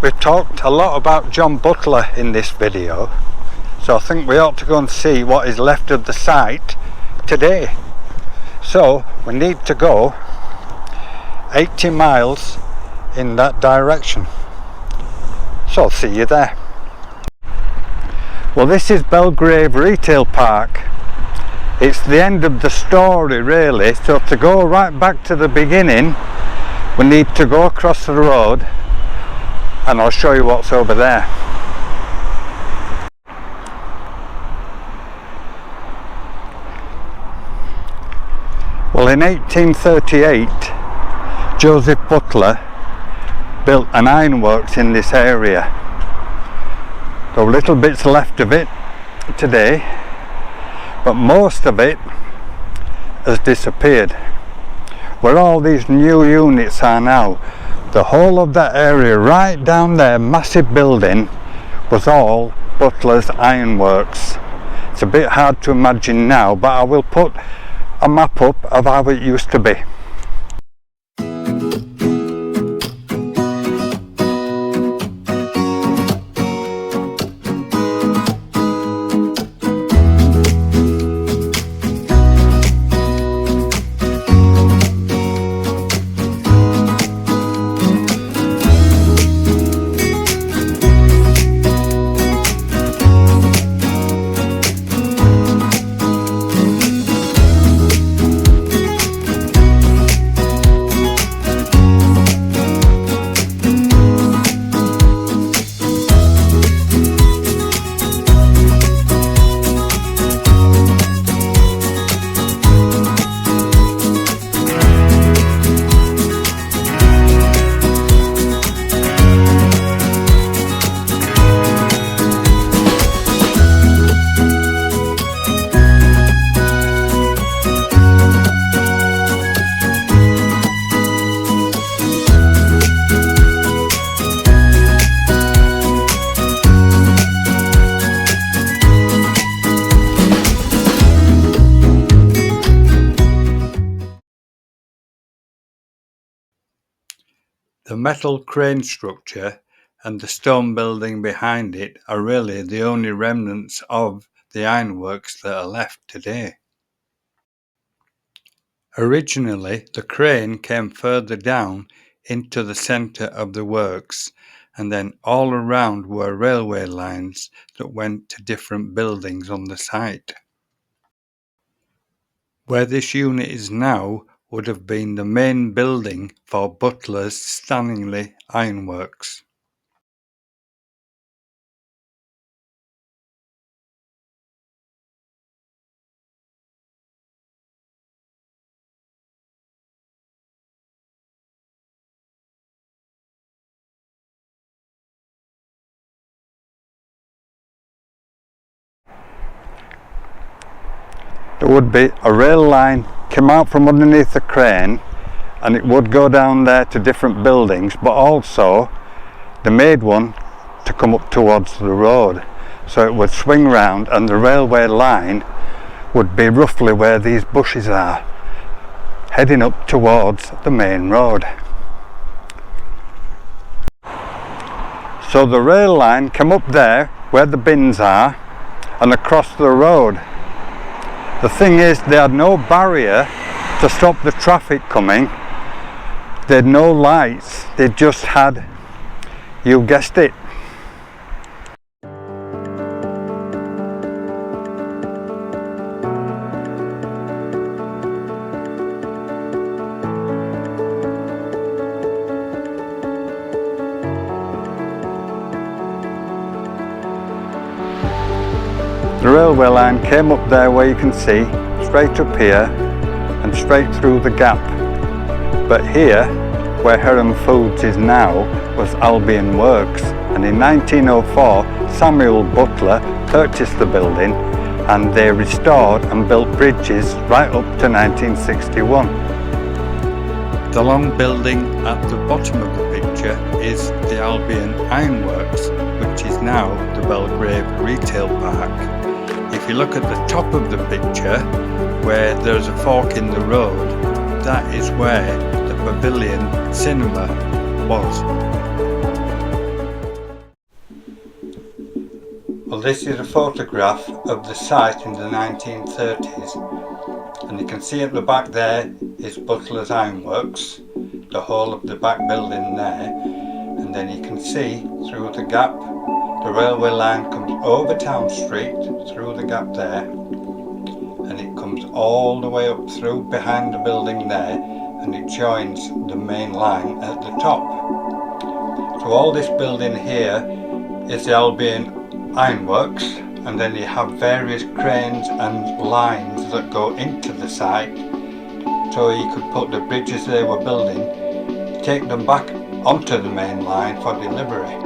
We've talked a lot about John Butler in this video, so I think we ought to go and see what is left of the site today. So we need to go 80 miles in that direction, so I'll see you there. Well, this is Belgrave Retail Park. It's the end of the story really, so to go right back to the beginning we need to go across the road and I'll show you what's over there. Well, in 1838 Joseph Butler built an ironworks in this area. There are little bits left of it today, but most of it has disappeared. Where all these new units are now, the whole of that area right down there, massive building, was all Butler's Ironworks. It's a bit hard to imagine now, but I will put a map up of how it used to be. The metal crane structure and the stone building behind it are really the only remnants of the ironworks that are left today. Originally, the crane came further down into the centre of the works, and then all around were railway lines that went to different buildings on the site. Where this unit is now would have been the main building for Butler's Stanningley Ironworks. There would be a rail line came out from underneath the crane and it would go down there to different buildings, but also they made one to come up towards the road, so it would swing round and the railway line would be roughly where these bushes are, heading up towards the main road. So the rail line came up there where the bins are and across the road. The thing is, they had no barrier to stop the traffic coming. They had no lights, they just had, you guessed it, the railway line came up there where you can see, straight up here and straight through the gap. But here, where Heron Foods is now, was Albion Works, and in 1904 Samuel Butler purchased the building and they restored and built bridges right up to 1961. The long building at the bottom of the picture is the Albion Ironworks, which is now the Belgrave Retail Park. If you look at the top of the picture, where there's a fork in the road, that is where the Pavilion Cinema was. Well, this is a photograph of the site in the 1930s, and you can see at the back there is BUTLERS Ironworks, the whole of the back building there, and then you can see through the gap the railway line comes over Town Street through the gap there, and it comes all the way up through behind the building there, and it joins the main line at the top. So all this building here is the Albion Ironworks, and then you have various cranes and lines that go into the site, so you could put the bridges they were building, take them back onto the main line for delivery.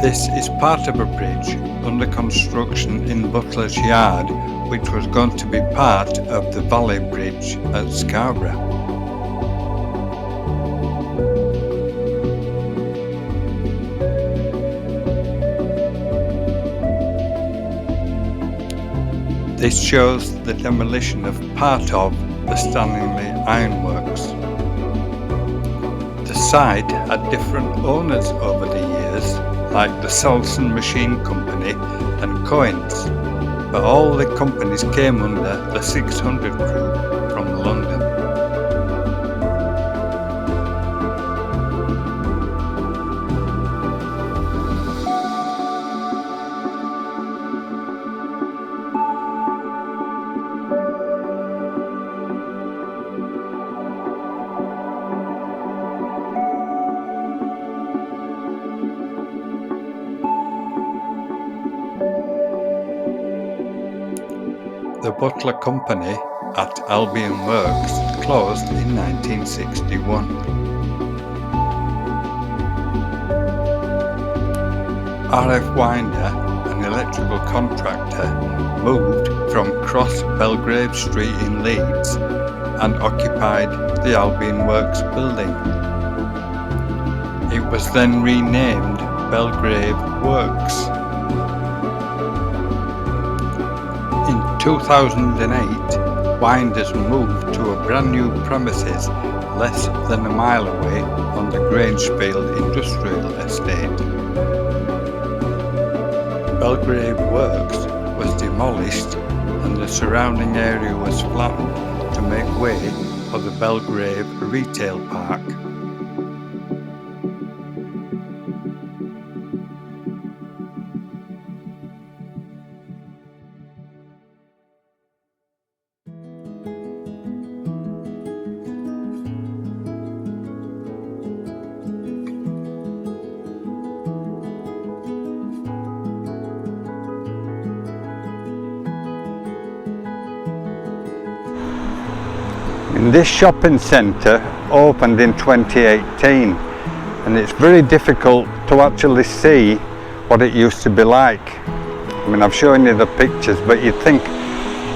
This is part of a bridge under construction in Butler's Yard, which was going to be part of the Valley Bridge at Scarborough. This shows the demolition of part of the Stanningley Ironworks. The site had different owners over the years, like the Salson Machine Company and Coins, but all the companies came under the 600 crew from London. The Butler Company at Albion Works closed in 1961. R.F. Winder, an electrical contractor, moved from Cross Belgrave Street in Leeds and occupied the Albion Works building. It was then renamed Belgrave Works. In 2008, Winders moved to a brand new premises less than a mile away on the Grangefield Industrial Estate. Belgrave Works was demolished and the surrounding area was flattened to make way for the Belgrave Retail Park. This shopping centre opened in 2018, and it's very difficult to actually see what it used to be like. I mean, I've shown you the pictures, but you'd think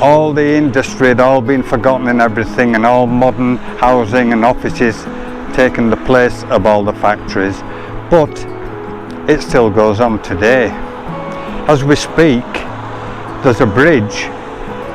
all the industry had all been forgotten and everything, and all modern housing and offices taken the place of all the factories, but it still goes on today. As we speak, there's a bridge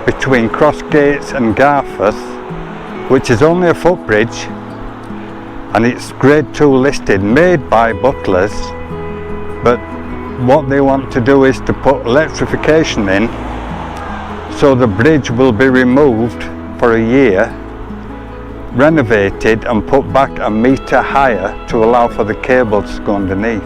between Crossgates and Garforth, which is only a footbridge, and it's grade 2 listed, made by Butlers, but what they want to do is to put electrification in, so the bridge will be removed for a year, renovated and put back a metre higher to allow for the cables to go underneath.